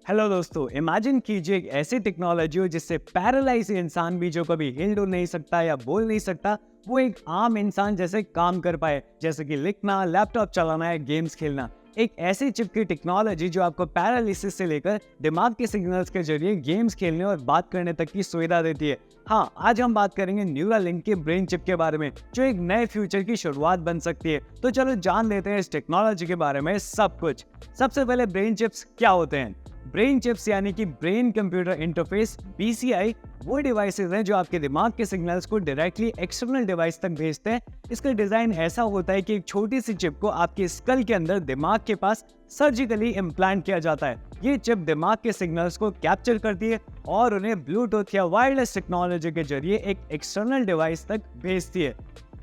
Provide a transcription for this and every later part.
Hello दोस्तों, imagine कीजिए एक ऐसी टेक्नोलॉजी हो जिससे पैरालाइज इंसान भी जो कभी हिल डुल नहीं सकता या बोल नहीं सकता, वो एक आम इंसान जैसे काम कर पाए, जैसे कि लिखना, लैपटॉप चलाना या गेम्स खेलना। एक ऐसी चिप की टेक्नोलॉजी जो आपको पैरालिसिस से लेकर दिमाग के सिग्नल्स के जरिए गेम्स खेलने और बात करने तक की सुविधा देती है। हाँ, आज हम बात करेंगे न्यूरालिंक के ब्रेन चिप के बारे में, जो एक नए फ्यूचर की शुरुआत बन सकती है। तो चलो जान लेते हैं इस टेक्नोलॉजी के बारे में सब कुछ। सबसे पहले ब्रेन चिप्स क्या होते हैं? ब्रेन चिप्स यानी कि ब्रेन कंप्यूटर इंटरफेस BCI वो डिवाइसेस हैं जो आपके दिमाग के सिग्नल्स को डायरेक्टली एक्सटर्नल डिवाइस तक भेजते हैं। इसका डिजाइन ऐसा होता है कि एक छोटी सी चिप को आपके स्कल के अंदर दिमाग के पास सर्जिकली इम्प्लांट किया जाता है। ये चिप दिमाग के सिग्नल्स को कैप्चर करती है और उन्हें ब्लूटूथ या वायरलेस टेक्नोलॉजी के जरिए एक एक्सटर्नल डिवाइस तक भेजती है।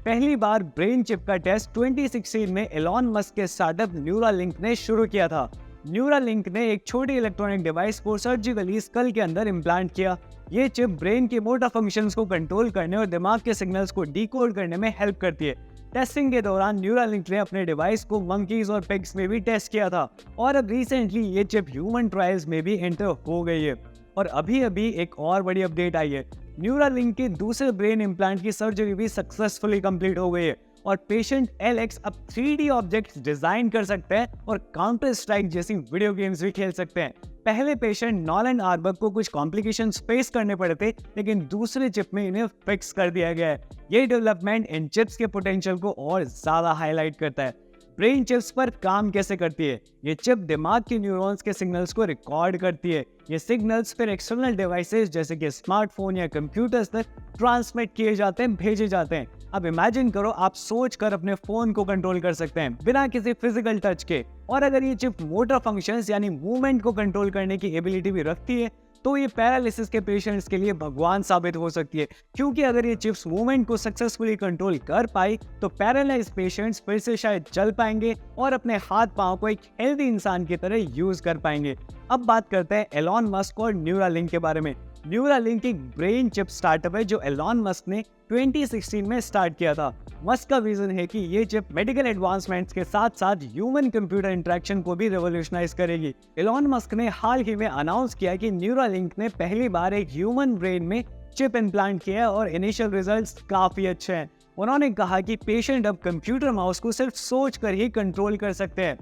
पहली बार ब्रेन चिप का टेस्ट 2016 में एलॉन मस्क के स्टार्टअप न्यूरालिंक ने शुरू किया था। न्यूरालिंक ने एक छोटी इलेक्ट्रॉनिक डिवाइस को सर्जिकली स्कल के अंदर इम्प्लांट किया। ये चिप ब्रेन के मोटर फंक्शंस को कंट्रोल करने और दिमाग के सिग्नल्स को डिकोड करने में हेल्प करती है। टेस्टिंग के दौरान न्यूरालिंक ने अपने डिवाइस को मंकीज और पिग्स में भी टेस्ट किया था और अब रिसेंटली ये चिप ह्यूमन ट्रायल्स में भी एंटर हो गई है। और अभी एक और बड़ी अपडेट आई है। न्यूरालिंक के दूसरे ब्रेन इम्प्लांट की सर्जरी भी सक्सेसफुली कंप्लीट हो गई है और पेशेंट एलेक्स अब 3D ऑब्जेक्ट्स डिजाइन कर सकते हैं और काउंटर स्ट्राइक जैसी वीडियो गेम्स भी खेल सकते हैं। पहले पेशेंट नॉलन आर्बर्ग को कुछ कॉम्प्लिकेशंस फेस करने पड़े थे, लेकिन दूसरे चिप में इन्हें फिक्स कर दिया गया है। ये डेवलपमेंट इन चिप्स के पोटेंशियल को और ज्यादा हाईलाइट करता है। ब्रेन चिप्स पर काम कैसे करती है? ये चिप दिमाग के न्यूरॉन्स के सिग्नल्स को रिकॉर्ड करती है। ये सिग्नल्स फिर एक्सटर्नल डिवाइसेस जैसे कि स्मार्टफोन या कंप्यूटर्स तक ट्रांसमिट किए जाते हैं, भेजे जाते हैं। अब इमेजिन करो आप सोचकर अपने फोन को कंट्रोल कर सकते हैं बिना किसी फिजिकल टच के। और अगर ये चिप मोटर फंक्शंस यानी मूवमेंट को कंट्रोल करने की एबिलिटी भी रखती है, तो ये पैरालिसिस के पेशेंट्स के लिए भगवान साबित हो सकती है, क्योंकि अगर ये चिप्स मूवमेंट को सक्सेसफुली कंट्रोल कर पाई तो पैरालाइज पेशेंट्स फिर से शायद चल पाएंगे और अपने हाथ पांव को एक हेल्दी इंसान की तरह यूज कर पाएंगे। अब बात करते हैं एलॉन मस्क और न्यूरालिंक के बारे में। न्यूरालिंक एक ब्रेन चिप स्टार्टअप है जो एलॉन मस्क ने 2016 में स्टार्ट किया था। मस्क का विजन है कि ये चिप मेडिकल एडवांसमेंट्स के साथ साथ ह्यूमन कंप्यूटर इंटरेक्शन को भी रेवोल्यूशनाइज करेगी। एलॉन मस्क ने हाल ही में अनाउंस किया कि न्यूरालिंक ने पहली बार एक ह्यूमन ब्रेन में चिप इम्प्लांट किया और इनिशियल रिजल्ट्स काफी अच्छे हैं। उन्होंने कहा कि पेशेंट अब कंप्यूटर माउस को सिर्फ सोच कर ही कंट्रोल कर सकते हैं।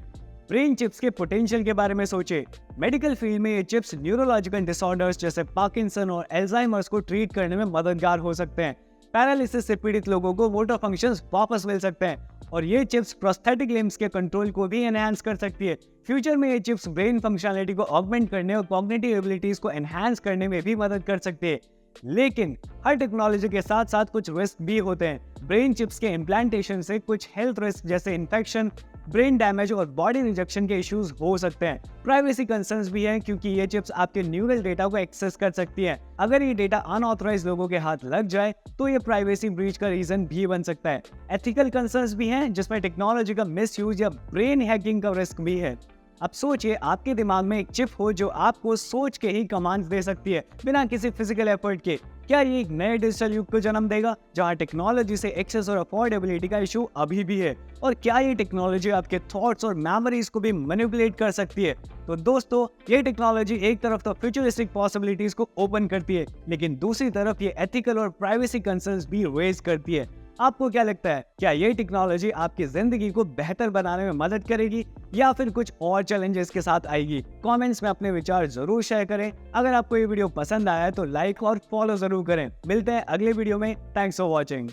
ब्रेन चिप्स के पोटेंशियल के बारे में सोचे। मेडिकल फील्ड में ये चिप्स न्यूरोलॉजिकल डिसऑर्डर्स जैसे पार्किंसन और एल्जाइमर्स को ट्रीट करने में मददगार हो सकते हैं। पैरालिसिस से पीड़ित लोगों को मोटर फंक्शंस वापस मिल सकते हैं और ये चिप्स प्रोस्थेटिक लिम्स के कंट्रोल को भी एनहांस कर सकती है। फ्यूचर में ये चिप्स ब्रेन फंक्शनैलिटी को ऑगमेंट करने और कॉग्निटिव एबिलिटीज को एनहांस करने में भी मदद कर सकती है। लेकिन हर टेक्नोलॉजी के साथ साथ कुछ रिस्क भी होते हैं। ब्रेन चिप्स के इम्प्लांटेशन से कुछ हेल्थ रिस्क जैसे इन्फेक्शन, ब्रेन डैमेज और बॉडी रिजेक्शन के इश्यूज हो सकते हैं। प्राइवेसी कंसर्न्स भी हैं क्योंकि ये चिप्स आपके न्यूरल डेटा को एक्सेस कर सकती हैं। अगर ये डेटा अनऑथराइज्ड लोगों के हाथ लग जाए तो ये प्राइवेसी ब्रीच का रीजन भी बन सकता है। एथिकल कंसर्न्स भी हैं जिसमें टेक्नोलॉजी का मिसयूज या ब्रेन हैकिंग का रिस्क भी है। अब सोचिए आपके दिमाग में एक चिप हो जो आपको सोच के ही कमांड्स दे सकती है बिना किसी फिजिकल एफर्ट के। क्या ये एक नए डिजिटल युग को जन्म देगा जहां टेक्नोलॉजी से एक्सेस और अफोर्डेबिलिटी का इशू अभी भी है? और क्या ये टेक्नोलॉजी आपके थॉट्स और मेमोरीज को भी मैनिपुलेट कर सकती है? तो दोस्तों, ये टेक्नोलॉजी एक तरफ तो फ्यूचरिस्टिक पॉसिबिलिटीज को ओपन करती है, लेकिन दूसरी तरफ ये एथिकल और प्राइवेसी कंसर्न्स भी रेज करती है। आपको क्या लगता है, क्या ये टेक्नोलॉजी आपकी जिंदगी को बेहतर बनाने में मदद करेगी या फिर कुछ और चैलेंजेस के साथ आएगी? कमेंट्स में अपने विचार जरूर शेयर करें। अगर आपको ये वीडियो पसंद आया है तो लाइक और फॉलो जरूर करें। मिलते हैं अगले वीडियो में। Thanks for watching.